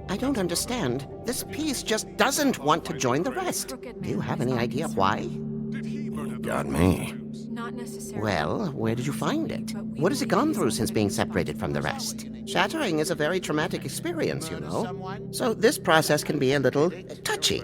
I don't understand. This piece just doesn't want to join the rest. Do you have any idea why? You got me. Not necessarily. Well, where did you find it? What has it gone through since being separated from the rest? Shattering is a very traumatic experience, you know. So this process can be a little touchy.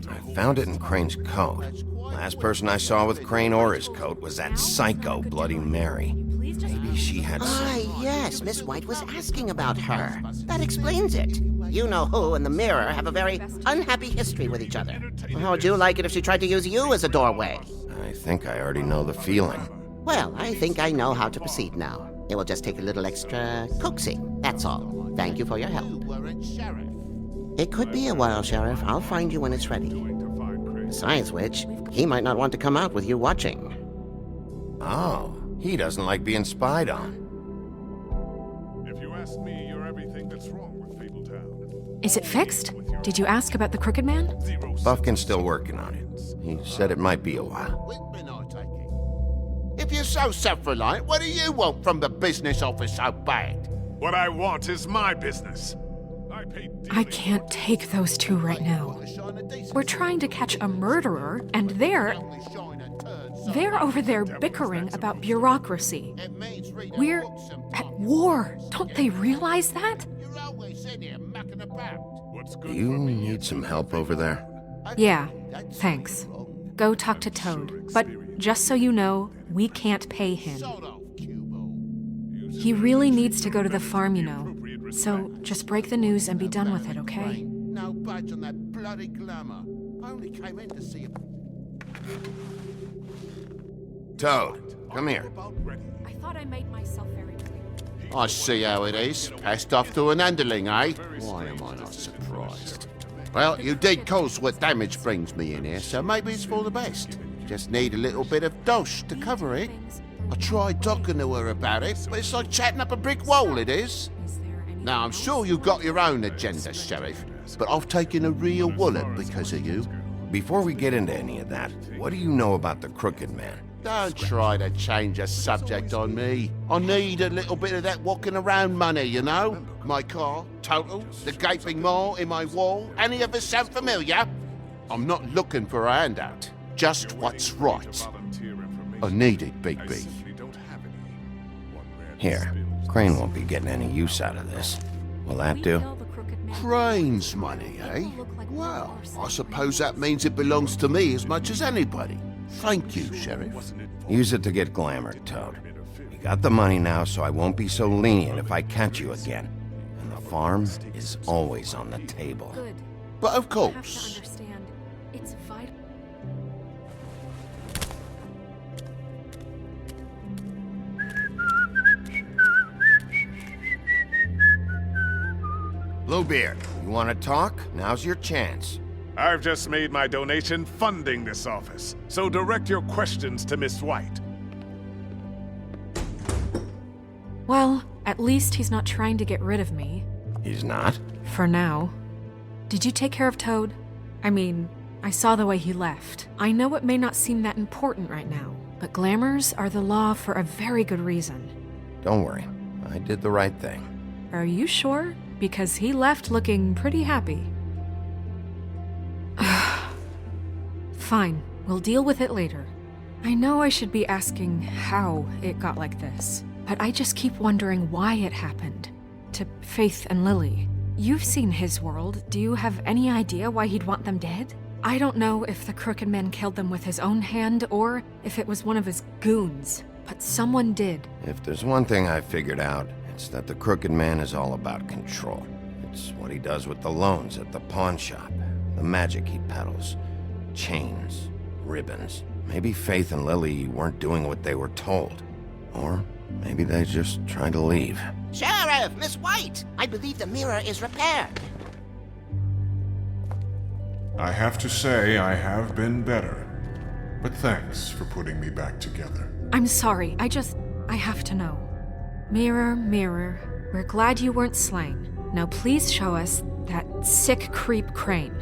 I found it in Crane's coat. Last person I saw with Crane or his coat was that psycho Bloody Mary. Maybe she had some... Yes, Miss White was asking about her. That explains it. You know who and the mirror have a very unhappy history with each other. How would you like it if she tried to use you as a doorway? I think I already know the feeling. Well, I think I know how to proceed now. It will just take a little extra coaxing, that's all. Thank you for your help. It could be a while, Sheriff. I'll find you when it's ready. Besides which, he might not want to come out with you watching. Oh, he doesn't like being spied on. If you ask me, you're everything that's wrong with Fabletown. Is it fixed? Did you ask about the Crooked Man? Buffkin's still working on it. He said it might be a while. If you're so self-reliant, what do you want from the business office so bad? What I want is my business. I can't take those two right now. We're trying to catch a murderer, and they're over there bickering about bureaucracy. We're at war. Don't they realize that? Do you need some help over there? Yeah, thanks. Go talk to Toad. But just so you know, we can't pay him. He really needs to go to the farm, you know. So just break the news and be done with it, okay? No budge on that bloody glamour. I only came in to see him. Toad, come here. I thought I made myself very clear. I see how it is. Passed off to an underling, eh? Why am I not surprised? Well, you did cause what damage brings me in here, so maybe it's for the best. Just need a little bit of dosh to cover it. I tried talking to her about it, but it's like chatting up a brick wall, it is. Now, I'm sure you've got your own agenda, Sheriff, but I've taken a real wallop because of you. Before we get into any of that, what do you know about the Crooked Man? Don't try to change a subject on me. I need a little bit of that walking around money, you know? My car, total, the gaping maw in my wall. Any of us sound familiar? I'm not looking for a handout, just what's right. I need it, Big B. Here, Crane won't be getting any use out of this. Will that do? Crane's money, eh? Well, I suppose that means it belongs to me as much as anybody. Thank you, Sheriff. Use it to get glamored, Toad. You got the money now, so I won't be so lenient if I catch you again. And the farm is always on the table. Good. But of You have to course. understand, it's vital. Bluebeard, you want to talk? Now's your chance. I've just made my donation funding this office, so direct your questions to Miss White. Well, At least he's not trying to get rid of me. He's not? For now. Did you take care of Toad? I mean, I saw the way he left. I know it may not seem that important right now, but glamours are the law for a very good reason. Don't worry. I did the right thing. Are you sure? Because he left looking pretty happy. Fine, we'll deal with it later. I know I should be asking how it got like this, but I just keep wondering why it happened. To Faith and Lily. You've seen his world. Do you have any idea why he'd want them dead? I don't know if the Crooked Man killed them with his own hand or if it was one of his goons, but someone did. If there's one thing I figured out, it's that the Crooked Man is all about control. It's what he does with the loans at the pawn shop, the magic he peddles, chains, ribbons. Maybe Faith and Lily weren't doing what they were told. Or maybe they just tried to leave. Sheriff, Miss White! I believe the mirror is repaired. I have to say I have been better. But thanks for putting me back together. I'm sorry, I have to know. Mirror, mirror, we're glad you weren't slain. Now please show us that sick creep Crane.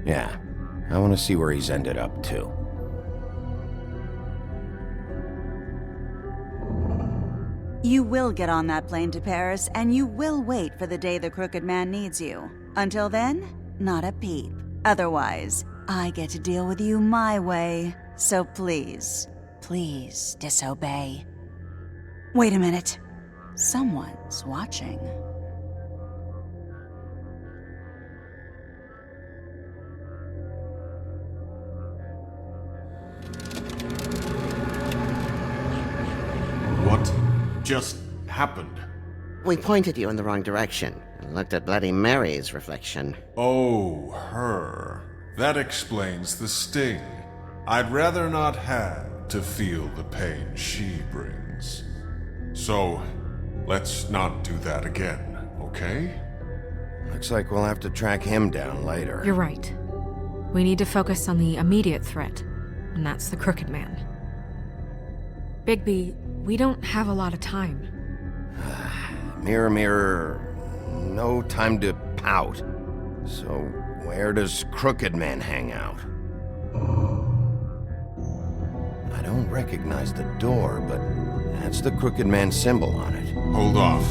Yeah, I want to see where he's ended up, too. You will get on that plane to Paris, and you will wait for the day the Crooked Man needs you. Until then, not a peep. Otherwise, I get to deal with you my way. So please, please disobey. Wait a minute. Someone's watching. What just happened? We pointed you in the wrong direction and looked at Bloody Mary's reflection. Oh, her. That explains the sting. I'd rather not have to feel the pain she brings. So, let's not do that again, okay? Looks like we'll have to track him down later. You're right. We need to focus on the immediate threat, and that's the Crooked Man. Bigby, we don't have a lot of time. Mirror, mirror, no time to pout. So, where does Crooked Man hang out? I don't recognize the door, but that's the Crooked Man symbol on it. Hold on.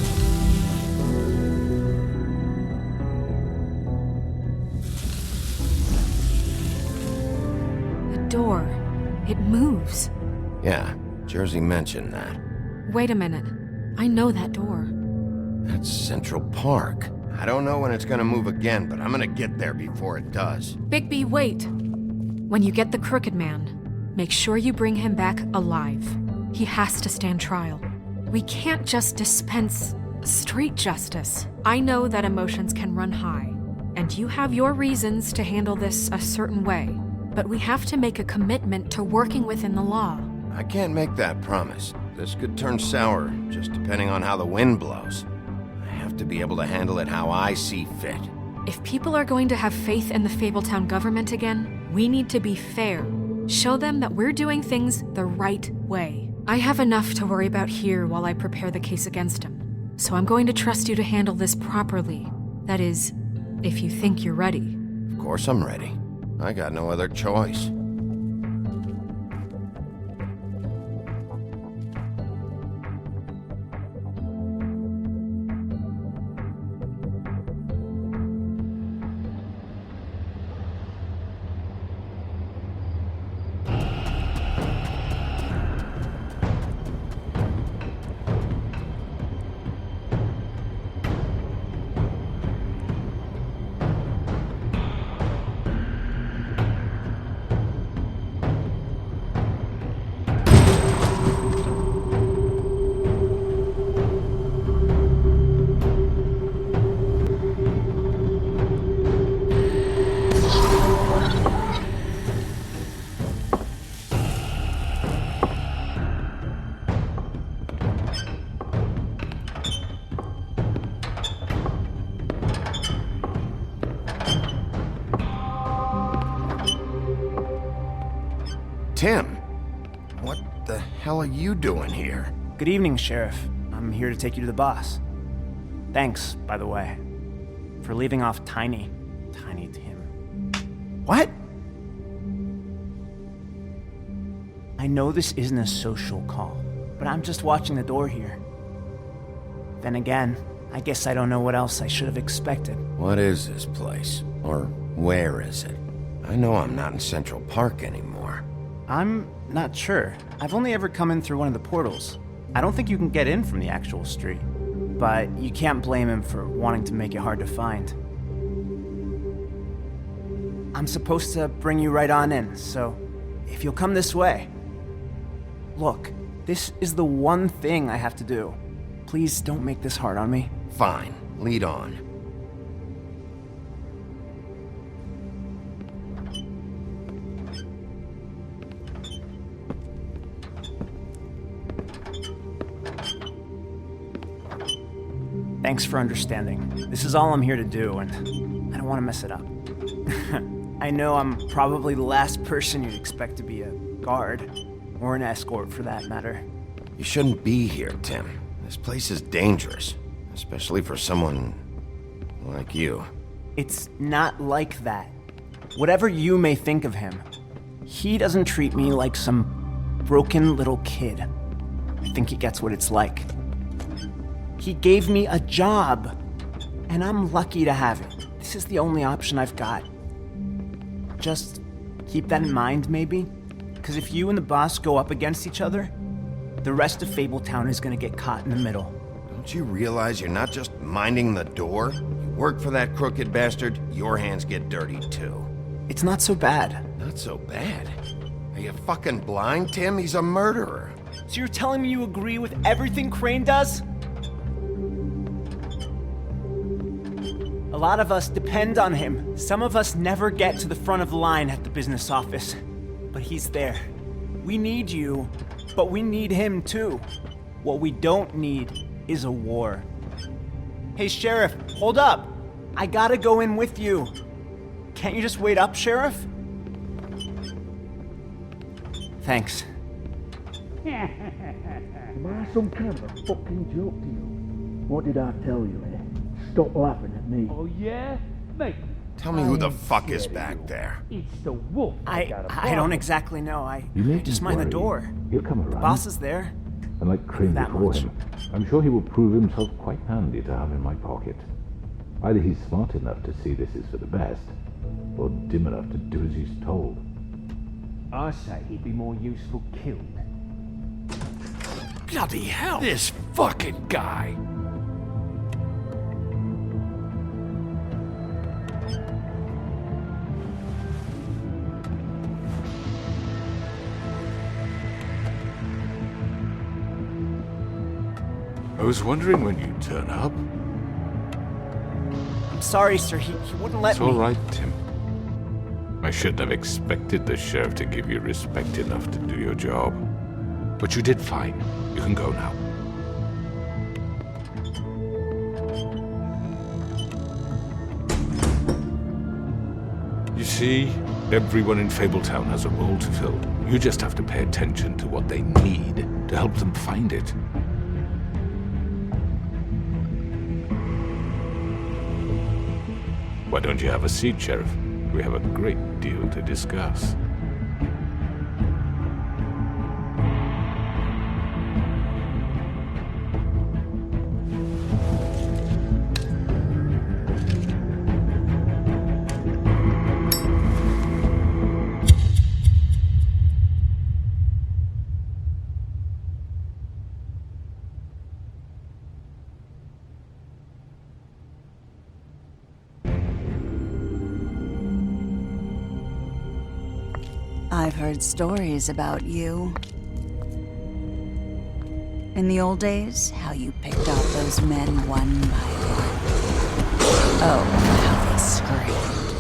The door. It moves. Yeah, Jersey mentioned that. Wait a minute. I know that door. That's Central Park. I don't know when it's gonna move again, but I'm gonna get there before it does. Bigby, wait! When you get the Crooked Man, make sure you bring him back alive. He has to stand trial. We can't just dispense street justice. I know that emotions can run high, and you have your reasons to handle this a certain way, but we have to make a commitment to working within the law. I can't make that promise. This could turn sour, just depending on how the wind blows. I have to be able to handle it how I see fit. If people are going to have faith in the Fabletown government again, we need to be fair. Show them that we're doing things the right way. I have enough to worry about here while I prepare the case against him. So I'm going to trust you to handle this properly. That is, if you think you're ready. Of course I'm ready. I got no other choice. Tim! What the hell are you doing here? Good evening, Sheriff. I'm here to take you to the boss. Thanks, by the way, for leaving off Tiny Tim. What? I know this isn't a social call, but I'm just watching the door here. Then again, I guess I don't know what else I should have expected. What is this place? Or where is it? I know I'm not in Central Park anymore. I'm not sure. I've only ever come in through one of the portals. I don't think you can get in from the actual street. But you can't blame him for wanting to make it hard to find. I'm supposed to bring you right on in, so if you'll come this way. Look, this is the one thing I have to do. Please don't make this hard on me. Fine, lead on. Thanks for understanding. This is all I'm here to do, and I don't want to mess it up. I know I'm probably the last person you'd expect to be a guard, or an escort for that matter. You shouldn't be here, Tim. This place is dangerous, especially for someone like you. It's not like that. Whatever you may think of him, he doesn't treat me like some broken little kid. I think he gets what it's like. He gave me a job, and I'm lucky to have it. This is the only option I've got. Just keep that in mind, maybe? Because if you and the boss go up against each other, the rest of Fabletown is gonna get caught in the middle. Don't you realize you're not just minding the door? You work for that crooked bastard, your hands get dirty too. It's not so bad. Not so bad? Are you fucking blind, Tim? He's a murderer. So you're telling me you agree with everything Crane does? A lot of us depend on him. Some of us never get to the front of the line at the business office. But he's there. We need you, but we need him too. What we don't need is a war. Hey, Sheriff, hold up. I gotta go in with you. Can't you just wait up, Sheriff? Thanks. Am I some kind of a fucking joke to you? What did I tell you, eh? Stop laughing at me. Oh, yeah? Mate. Tell me who the fuck is back there. It's the wolf. I don't exactly know. I just mind the door. He'll come around. The boss is there. And like Crane before him, I'm sure he will prove himself quite handy to have in my pocket. Either he's smart enough to see this is for the best, or dim enough to do as he's told. I say he'd be more useful killed. Bloody hell! This fucking guy! I was wondering when you'd turn up. I'm sorry, sir. He wouldn't let me. It's all right, Tim. I shouldn't have expected the sheriff to give you respect enough to do your job. But you did fine. You can go now. You see, everyone in Fabletown has a role to fill. You just have to pay attention to what they need to help them find it. Why don't you have a seat, Sheriff? We have a great deal to discuss. I've heard stories about you. In the old days, how you picked off those men one by one. Oh, how they screamed.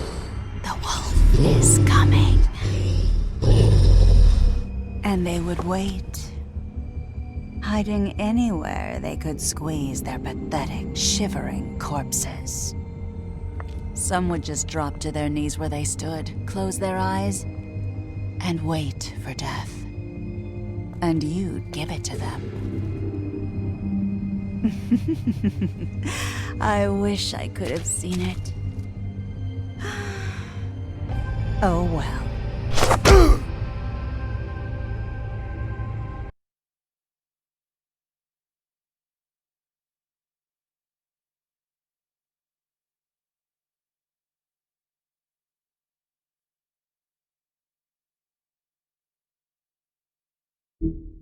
The wolf is coming. And they would wait, hiding anywhere they could squeeze their pathetic, shivering corpses. Some would just drop to their knees where they stood, close their eyes, and wait for death. And you'd give it to them. I wish I could have seen it. Oh well.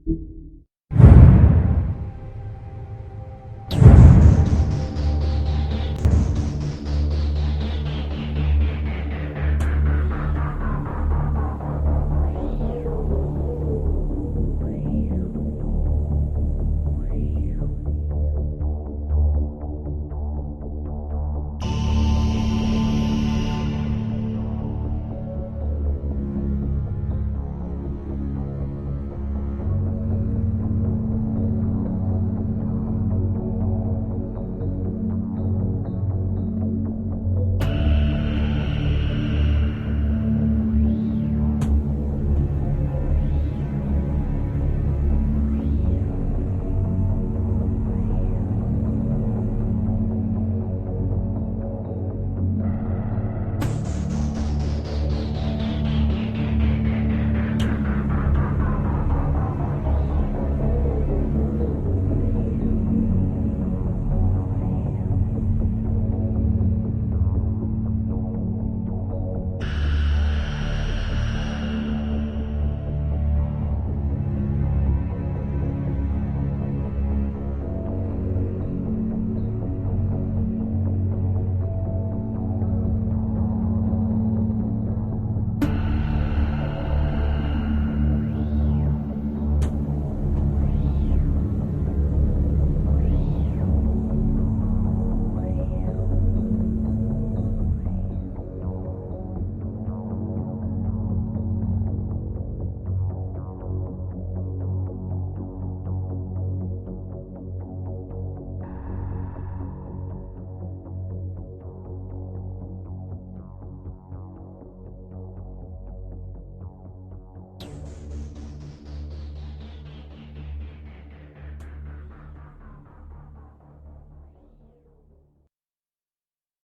you